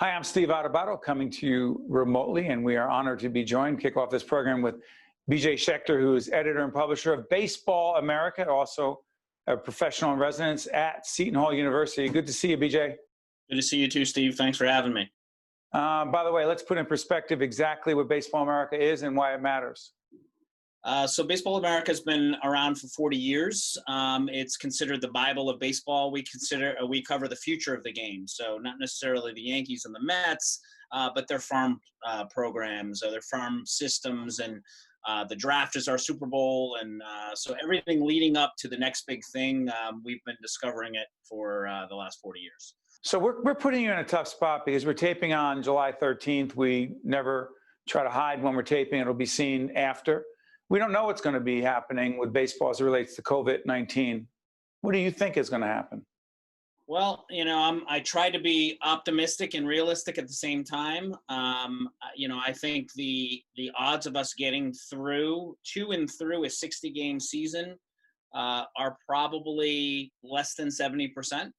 Hi, I'm Steve Adubato coming to you remotely, and we are honored to be joined, kick off this program with BJ Schecter, who is editor and publisher of Baseball America, also a professional in residence at Seton Hall University. Good to see you, BJ. Good to see you too, Steve. Thanks for having me. By the way, let's put in perspective exactly what Baseball America is and why it matters. So Baseball America has been around for 40 years. It's considered the Bible of baseball. We cover the future of the game. So not necessarily the Yankees and the Mets, but their farm programs, their farm systems, and the draft is our Super Bowl. And so everything leading up to the next big thing, we've been discovering it for the last 40 years. So we're putting you in a tough spot because we're taping on July 13th. We never try to hide when we're taping. It'll be seen after. We don't know what's going to be happening with baseball as it relates to COVID-19. What do you think is going to happen? Well, I try to be optimistic and realistic at the same time. I think the odds of us getting through a 60-game season are probably less than 70%.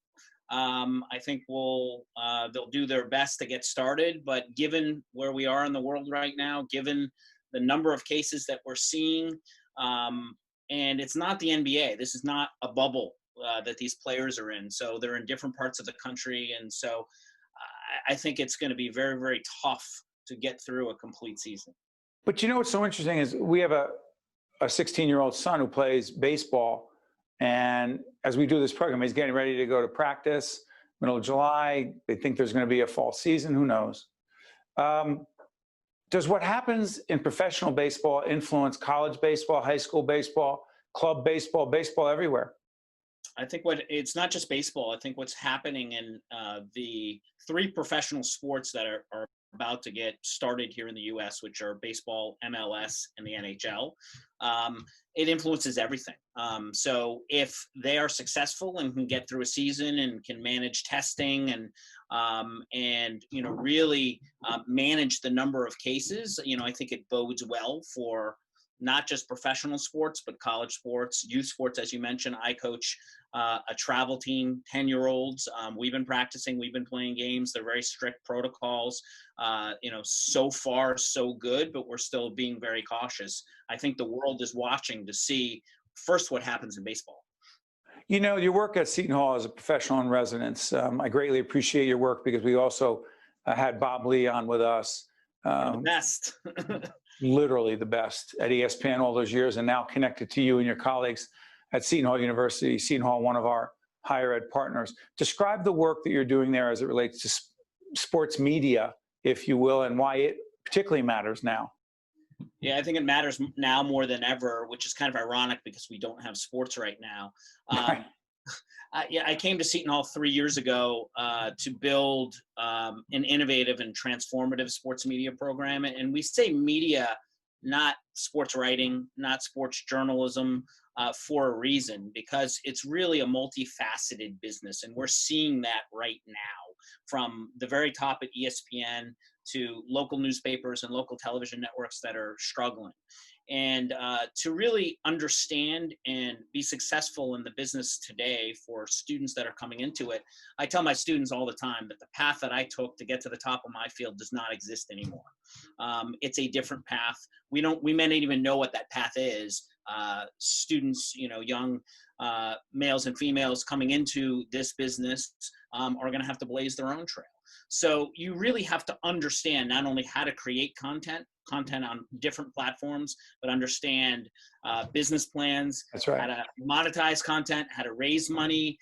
I think they'll do their best to get started, but given where we are in the world right now, given the number of cases that we're seeing, and it's not the NBA. This is not a bubble that these players are in. So they're in different parts of the country. And so I think it's going to be very, very tough to get through a complete season. But what's so interesting is we have a 16-year-old son who plays baseball. And as we do this program, he's getting ready to go to practice, middle of July. They think there's going to be a fall season. Who knows? Does what happens in professional baseball influence college baseball, high school baseball, club baseball, baseball everywhere? I think it's not just baseball. I think what's happening in the three professional sports that are about to get started here in the U.S., which are baseball, MLS, and the NHL, it influences everything. So if they are successful and can get through a season and can manage testing and really manage the number of cases, I think it bodes well for not just professional sports, but college sports, youth sports, as you mentioned. I coach a travel team, 10-year-olds. We've been practicing, we've been playing games. They're very strict protocols. So far, so good, but we're still being very cautious. I think the world is watching to see first what happens in baseball. Your work at Seton Hall as a professional in residence, I greatly appreciate your work because we also had Bob Lee on with us. The best. Literally the best at ESPN all those years, and now connected to you and your colleagues at Seton Hall University. Seton Hall, one of our higher ed partners. Describe the work that you're doing there as it relates to sports media, if you will, and why it particularly matters now. Yeah, I think it matters now more than ever, which is kind of ironic because we don't have sports right now. Right. I came to Seton Hall 3 years ago to build an innovative and transformative sports media program. And we say media, not sports writing, not sports journalism, for a reason, because it's really a multifaceted business. And we're seeing that right now, from the very top at ESPN to local newspapers and local television networks that are struggling. And to really understand and be successful in the business today for students that are coming into it, I tell my students all the time that the path that I took to get to the top of my field does not exist anymore. It's a different path. We may not even know what that path is. Students, young males and females coming into this business are going to have to blaze their own trail. So you really have to understand not only how to create content on different platforms, but understand business plans. That's right. How to monetize content, how to raise money,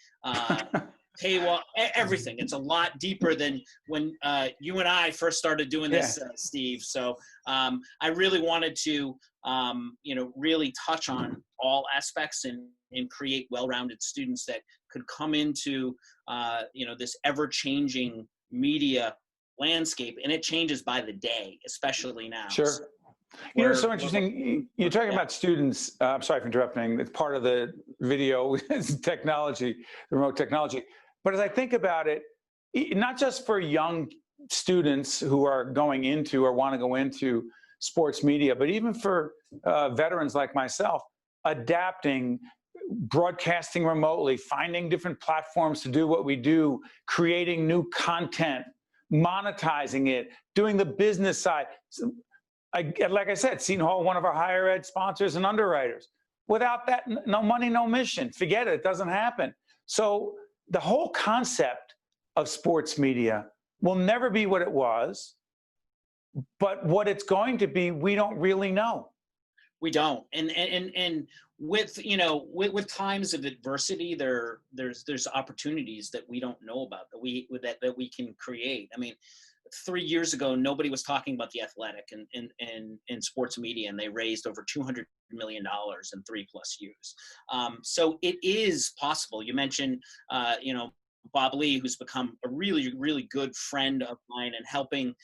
paywall, everything. It's a lot deeper than when you and I first started doing this, Steve. So I really wanted to, really touch on all aspects and create well-rounded students that could come into, this ever-changing media landscape, and it changes by the day, especially now. Sure. It's so interesting. You're talking about students. I'm sorry for interrupting. It's part of the video technology, remote technology. But as I think about it, not just for young students who are going into or want to go into sports media, but even for veterans like myself, adapting, broadcasting remotely, finding different platforms to do what we do, creating new content monetizing it, doing the business side. So like I said, Seton Hall, one of our higher ed sponsors and underwriters. Without that, no money, no mission. Forget it. It doesn't happen. So the whole concept of sports media will never be what it was, but what it's going to be, we don't really know. We don't. And with, with times of adversity, there's opportunities that we don't know about that we can create. I mean, 3 years ago, nobody was talking about the Athletic in sports media, and they raised over $200 million in 3+ years. So it is possible. You mentioned, Bob Lee, who's become a really, really good friend of mine, and helping,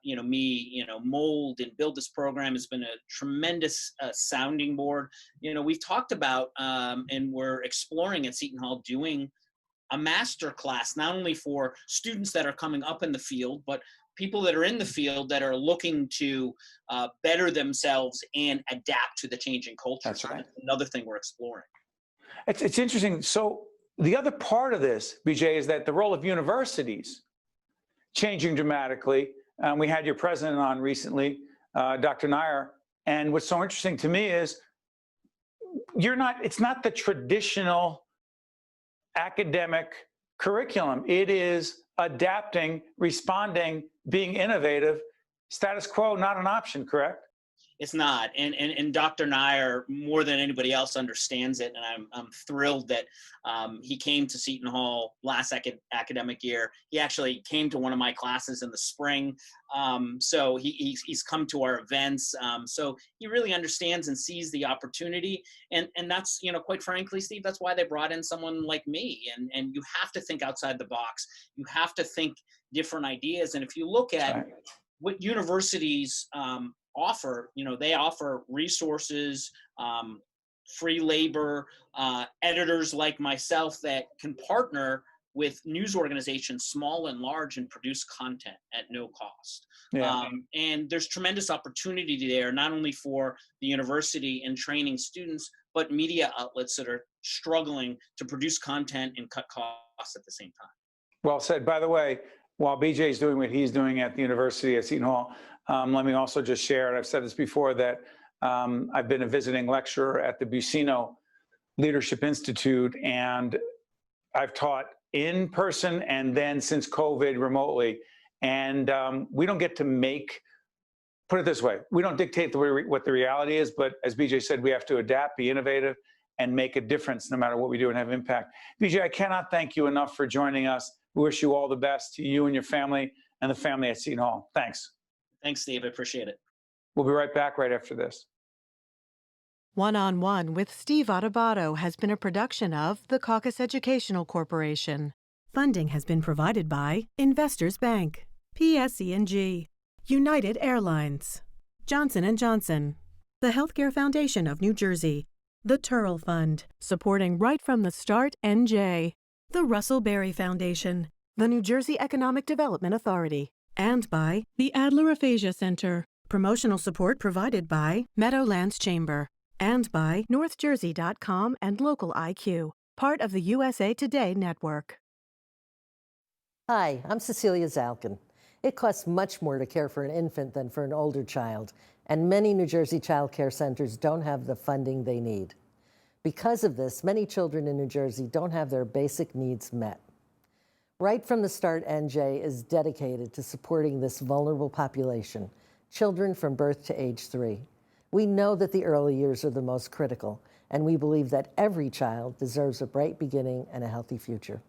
me, mold and build this program, has been a tremendous sounding board. We've talked about, and we're exploring at Seton Hall doing a master class, not only for students that are coming up in the field, but people that are in the field that are looking to better themselves and adapt to the changing culture. That's right. That's another thing we're exploring. It's interesting. So the other part of this, BJ, is that the role of universities changing dramatically. We had your president on recently, Dr. Nair, and what's so interesting to me is it's not the traditional academic curriculum. It is adapting, responding, being innovative. Status quo, not an option, correct? It's not, and Dr. Nair, more than anybody else, understands it, and I'm thrilled that he came to Seton Hall last academic year. He actually came to one of my classes in the spring, so he's come to our events. So he really understands and sees the opportunity, and that's, quite frankly, Steve, that's why they brought in someone like me. And you have to think outside the box. You have to think different ideas. And if you look at what universities offer, they offer resources, free labor, editors like myself that can partner with news organizations, small and large, and produce content at no cost. Yeah. And there's tremendous opportunity there, not only for the university and training students, but media outlets that are struggling to produce content and cut costs at the same time. Well said. By the way, while BJ is doing what he's doing at the university at Seton Hall, let me also just share, and I've said this before, that I've been a visiting lecturer at the Buccino Leadership Institute, and I've taught in person and then since COVID remotely. And we don't get to put it this way, we don't dictate what the reality is, but as BJ said, we have to adapt, be innovative, and make a difference no matter what we do and have impact. BJ, I cannot thank you enough for joining us. We wish you all the best, to you and your family and the family at Seton Hall. Thanks. Thanks, Steve. I appreciate it. We'll be right back right after this. One-on-One with Steve Adubato has been a production of the Caucus Educational Corporation. Funding has been provided by Investors Bank, PSE&G, United Airlines, Johnson & Johnson, the Healthcare Foundation of New Jersey, the Turrell Fund, supporting Right from the Start NJ, the Russell Berry Foundation, the New Jersey Economic Development Authority, and by the Adler Aphasia Center. Promotional support provided by Meadowlands Chamber, and by NorthJersey.com and Local IQ, part of the USA Today network. Hi, I'm Cecilia Zalkin. It costs much more to care for an infant than for an older child, and many New Jersey child care centers don't have the funding they need. Because of this, many children in New Jersey don't have their basic needs met. Right from the Start NJ is dedicated to supporting this vulnerable population, children from birth to age 3. We know that the early years are the most critical, and we believe that every child deserves a bright beginning and a healthy future.